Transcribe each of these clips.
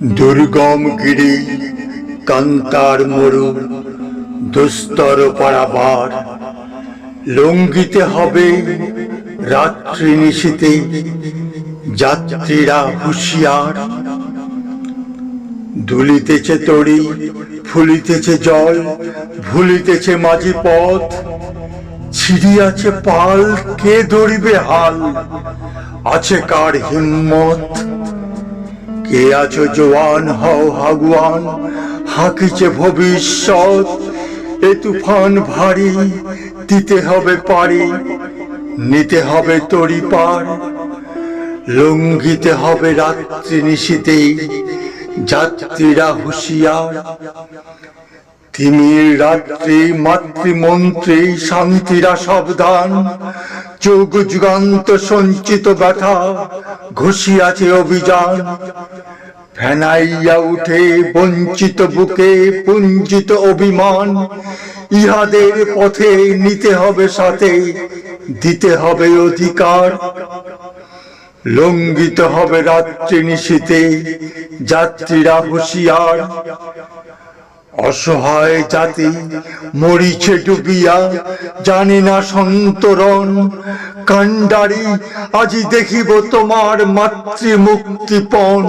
দুর্গম গিরি কান্তার মরু দুস্তর পারাবার, লঙ্ঘিতে হবে রাত্রি নিশীতে, যাত্রীরা হুঁশিয়ার। দুলিতেছে তরি, ফুলিতেছে জল, ভুলিতেছে মাঝি পথ, ছিড়িয়াছে পাল, কে ধরিবে হাল, আছে কার হিম্মত? কে আছো জোয়ান, হও হাগুয়ান, হাঁকিছে ভবিষ্যৎ। এ তুফান ভারী, দিতে হবে পারি, নিতে হবে তরি পার, লঙ্ঘিতে হবে রাত্রি নিশীতে, যাত্রীরা হুঁশিয়ার। তিমির রাত্রি, মাতৃমন্ত্রী, শান্তিরা সাবধান, যুগ যুগান্ত সঞ্চিত ব্যথা, ঘুষিয়াছে অভিযান। ফেনাইয়া উঠে বঞ্চিত বুকে পুঞ্জিত অভিমান, ইহাদের পথে নিতে হবে সাথে, দিতে হবে অধিকার, লঙ্ঘিত হবে রাত্রি নিশীতে, যাত্রীরা হুঁশিয়ার। অসহায় জাতি মরিছে ডুবিয়া, জানে না সন্তরণ, কান্ডারি আজি দেখিব তোমার মাতৃ মুক্তিপণ।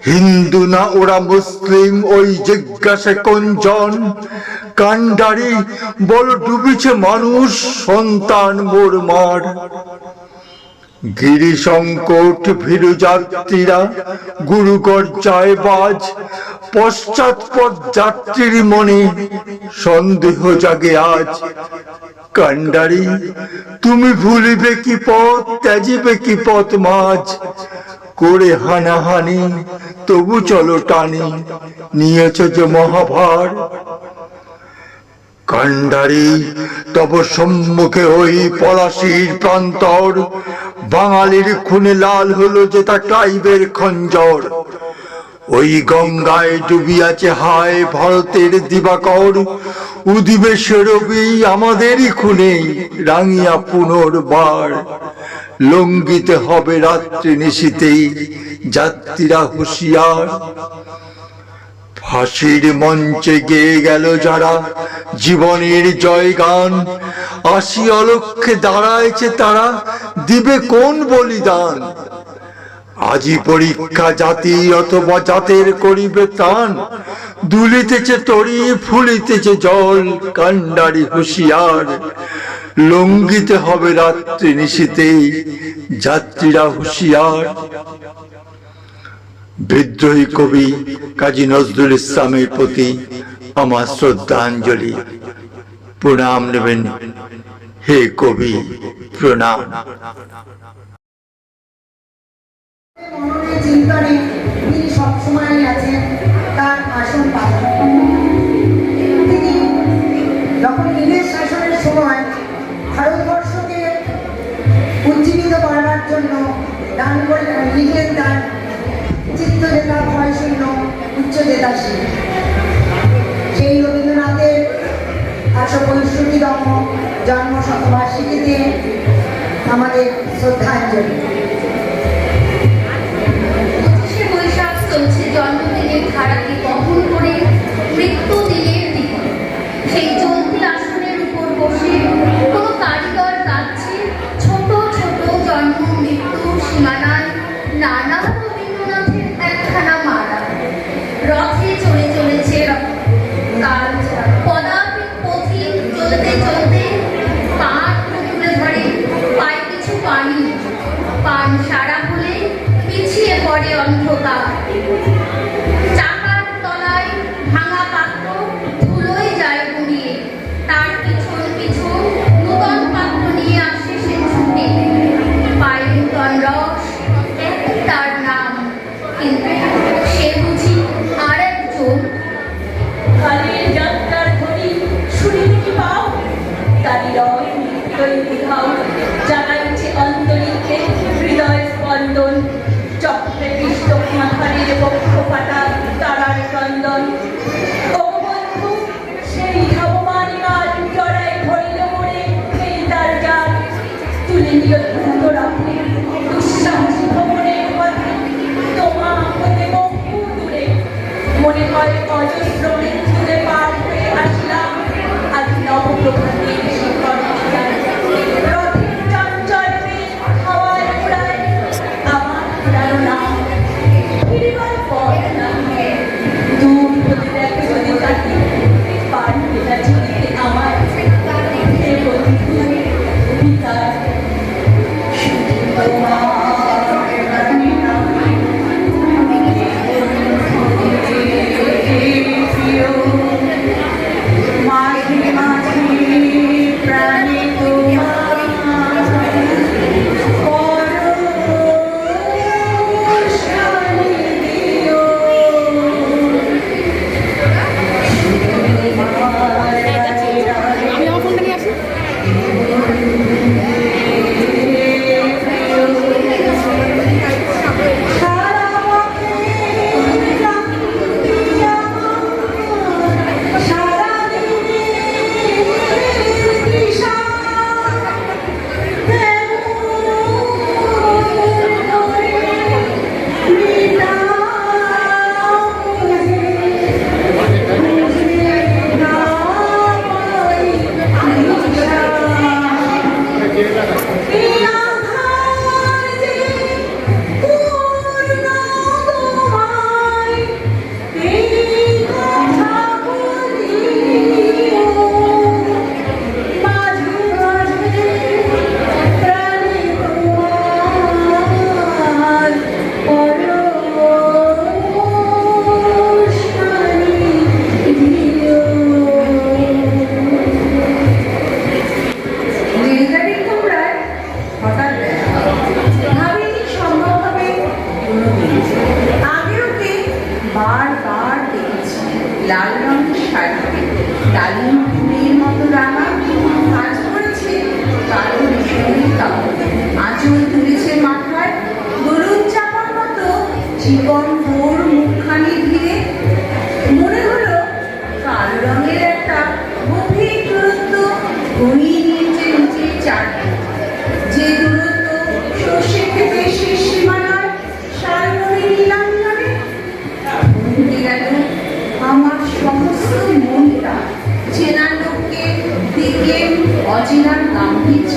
হিন্দু না ওরা মুসলিম, ওই জিজ্ঞাসে কোনজন? কান্ডারি বল ডুবিছে মানুষ, সন্তান মোরমার। গিরি সংকট ভীরু যাত্রীরা গুরু গর্জায় বাজ, পশ্চাৎপদ যাত্রীর মনে সন্দেহ জাগে আজ। কান্ডারি তুমি ভুলিবে কি পথ, ত্যাজিবে কি পথ মাঝ, করে হানাহানি তবু চলো টানি, নিয়েছ যে মহাভার। কান্ডারি তব সম্মুখে ওই পলাশির প্রান্তর, বাঙালির খুনে লাল হলো যে তা ক্লাইভের খঞ্জর। ওই গঙ্গায় ডুবিয়াছে হায় ভারতের দিবাকর, উদিবে সে রবি আমাদেরই খুনে রাঙিয়া পুনর্বার। লঙ্ঘিতে হবে রাত্রি নিশীতেই, যাত্রীরা হুঁশিয়ার। ফাঁসির মঞ্চে গেয়ে গেল যারা জীবনের জয়গান, আসি অলক্ষ্যে দাঁড়াইছে তারা, দিবে কোন বলিদান? আজি পরীক্ষা জাতি অথবা জাতের করিবে ত্রাণ, দুলিতেছে তরি, ফুলিতেছে জল, কান্ডারি হুঁশিয়ার। লঙ্ঘিতে হবে রাত্রি নিশীতে, যাত্রীরা হুঁশিয়ার। বিদ্রোহী কবি কাজী নজরুল ইসলামের প্রতি আমার শ্রদ্ধাঞ্জলি। প্রণাম নেবেন হে কবি, প্রণাম। চিন্তনে তিনি সবসময় আছেন তার আসন পালন। তিনি যখন ইংরেজ শাসনের সময় ভারতবর্ষকে উজ্জীবিত করার জন্য দান করলেন, লিখেন তার চিত্তজেতা ভয় শূন্য উচ্চজেতাশীল। সেই রবীন্দ্রনাথের ১৬৫তম জন্ম শতবার্ষিকীতে আমাদের শ্রদ্ধাঞ্জলি। চলছে জন্মদিনের ধারাকে বহন করে মৃত্যু দিনের দিন, সেই চলতি আসনের উপর বসে কোনো কারিগর কাঁদছে ছোট ছোট জন্ম মৃত্যুর সীমানায় নানা রবীন্দ্রনাথের একখানা মালা। রথে চলে চলেছে কাল পদাতিক পথিক, চলতে চলতে পান তুলে ধরে পায়ে কিছু পানি, পান সারা হলে পিছিয়ে পড়ে অন্ধকার। চাকার তলায় ভাঙা পাত্র ধুলোয় যায় গুড়িয়ে, তার পিছন পিছন নূতন পাত্র নিয়ে আসে সে ছুটে। পায়ে নূতন রস, তার নাম, কিন্তু সে বুঝি আর একজন। কালের যাত্রার ধ্বনি শুনিনি কি পাও? তারি রয় নৃত্যই উধাও, জাগাইছে অন্তরিক্ষে হৃদয় স্পন্দন। চক্রে কৃষ্ণ মাথারের বক্ষ ফাটা তারার ক্রন্দন। ও বন্ধু, সেই ধাবমান কাল জড়ায় ধরিল মনে এই তার জাল। তুলে নিল দ্রুত রাখে দুঃসাহসী ভ্রমণের পথে, তোমা হতে মুক্ত মনে হয় অজস্র মৃত্যুদের পার হয়ে আসলাম আজ নবপ্রভাতের শিখর রথের চঞ্চলে হাওয়ায় উড়ায় আমার উড়ানো নাম ফিরিবার পর না দূর হতে দেখে যদি কাটি পার ফেলা চলিতে আমার হে বন্ধু বিকার শুধু তোমার মাঝে মাঝে প্রাণে তোমার পরশানি দিও আমি আমার ফোনটা নিয়ে আসি। বারবার দেখেছি লাল রঙের শাড়ি ডালিম ফুলের মতো রাঙা কাজ করেছে কালো রেশমের কাপড় আঁচল তুলেছে মাথায় গরুর চাপার মতো জীবন ভোর মুখখানি ঘিরে মনে হলো কালো রঙের একটা গভীর দূরত্ব ঘনিয়ে নিয়েছে নিচে চারদিক যে দূরত্ব সর্ষে ক্ষেতের শেষ সীমানায় সারণী নিলাম নামে ভুলে গেল আমার সমস্ত মনটা চেনা লোককে দিকে অচেনার গাম্ভীর্য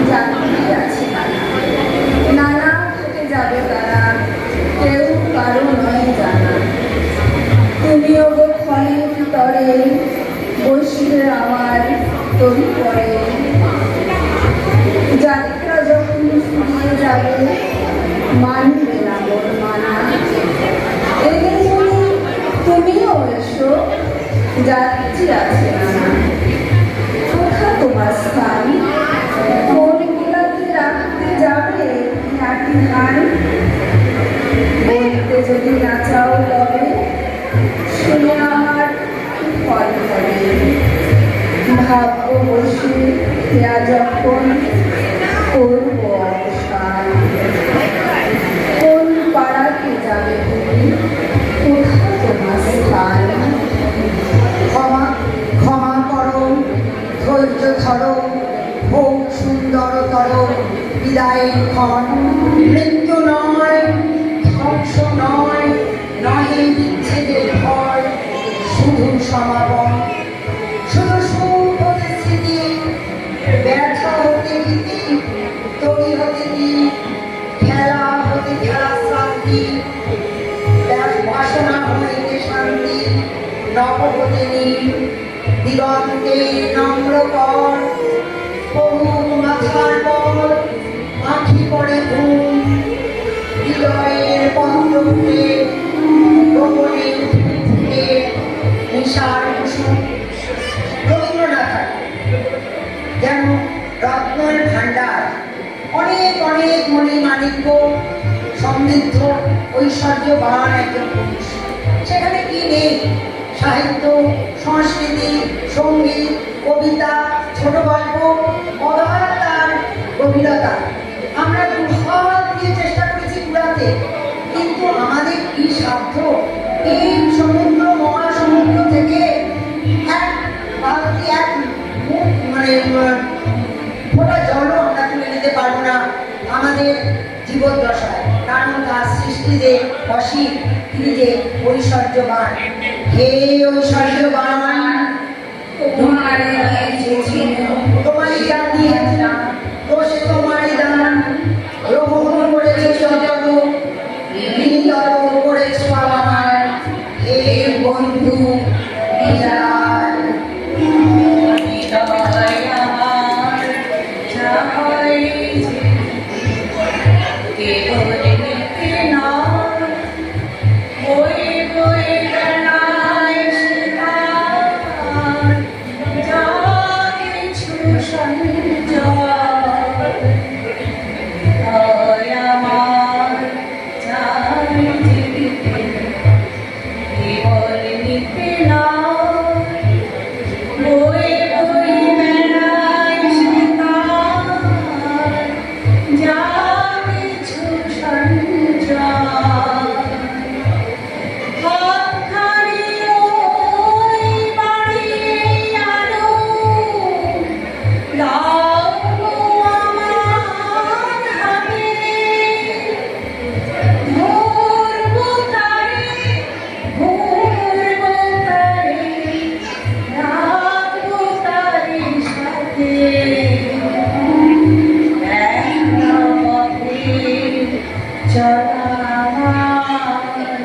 যাত্রী আছে নানা থেকে যাবে তারা কেউ কারো নয় জানা তুমিও গো ফলের তরে বসবে আমার তরি পরে যাত্রা যখন ফুরিয়ে যাবে মানবে না মোর মানা এলে যদি তুমিও এসো যাত্রী আছে নানা কোথা তোমার স্থান মন গুলাতে রাখতে যাবে নাকি ধান বলতে যদি না চাও তবে শুনে আমার কি ফল হবে ভাগ্য বসে দেয়া যখন করব অবসান কোন পাড়াতে যাবে তুমি কোথা তোমার স্থান ক্ষমা ক্ষমা করো ধৈর্য ধরো হোক সুন্দরতর বিদায়ের ক্ষণ মৃত্যু নয় ধ্বংস নয় নহে বিচ্ছেদের ভয় শুধু সমাপন শুধু সুখ হতে স্মৃতি ব্যর্থ হতে ভীতি তৈরি হতে দিন খেলা হতে খেলা শান্তি বাসনা হইতে শান্তি নব হতে নীল দিগন্তে নম্র কর বহু মাথার পর আঁখি পড়ে ঘুম হৃদয়ের পত্রে গোপনে ফুটে নিশার কুসুম রবীন্দ্রনাথ যেন রত্নের ভাণ্ডার অনেক অনেক মণি মাণিক্য সমৃদ্ধ ঐশ্বর্যবান একজন পুরুষ সেখানে কি নেই সাহিত্য সংস্কৃতি সঙ্গীত কবিতা ছোট গল্প অগাধ তার গভীরতা আমরা দুহাত দিয়ে চেষ্টা করেছি কুড়াতে কিন্তু আমাদের কি সাধ্য এই সমুদ্র মহাসমুদ্র থেকে এক বালতি এক মানে ফোটা জলও আমরা তুলে নিতে পারবো না আমাদের জীবদ্দশায় কারণ তার সৃষ্টি যে অসীম তিনি যে ঐশ্বর্যবান, হে ঐশ্বর্যবান, তোমারই দান দিয়েছে, দোষে তোমারই দান, গ্রহণ করেছে যত, বিনিতর করেছ আমার, হে বন্ধু বিরাট। হৃদয় আমার চাই যে কেবল নিতে নয়, বয়ে বয়ে বেড়ায় সেবার, যা কিছু সঞ্চয়। হৃদয় আমার চাই যে কেবল নিতে নয়, বয়ে বয়ে বেড়ায় সেবার, যা কিছু সঞ্চয়। হাতখানি ওই বাড়িয়ে আনো, দাও গো আমার হাতে, ধরবো তারে, ধরবো তারে, রাখবো তারে সাথে। একটা পথে চলা আমার,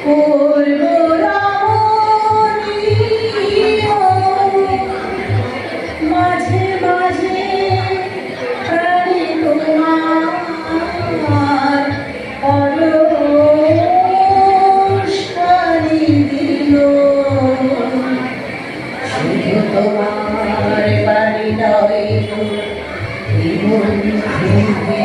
করবো রমণীয়, মাঝে মাঝে প্রাণে তোমার পরশানি দিও। শুধু তোমার বাড়ি নয়, জীবন থেকে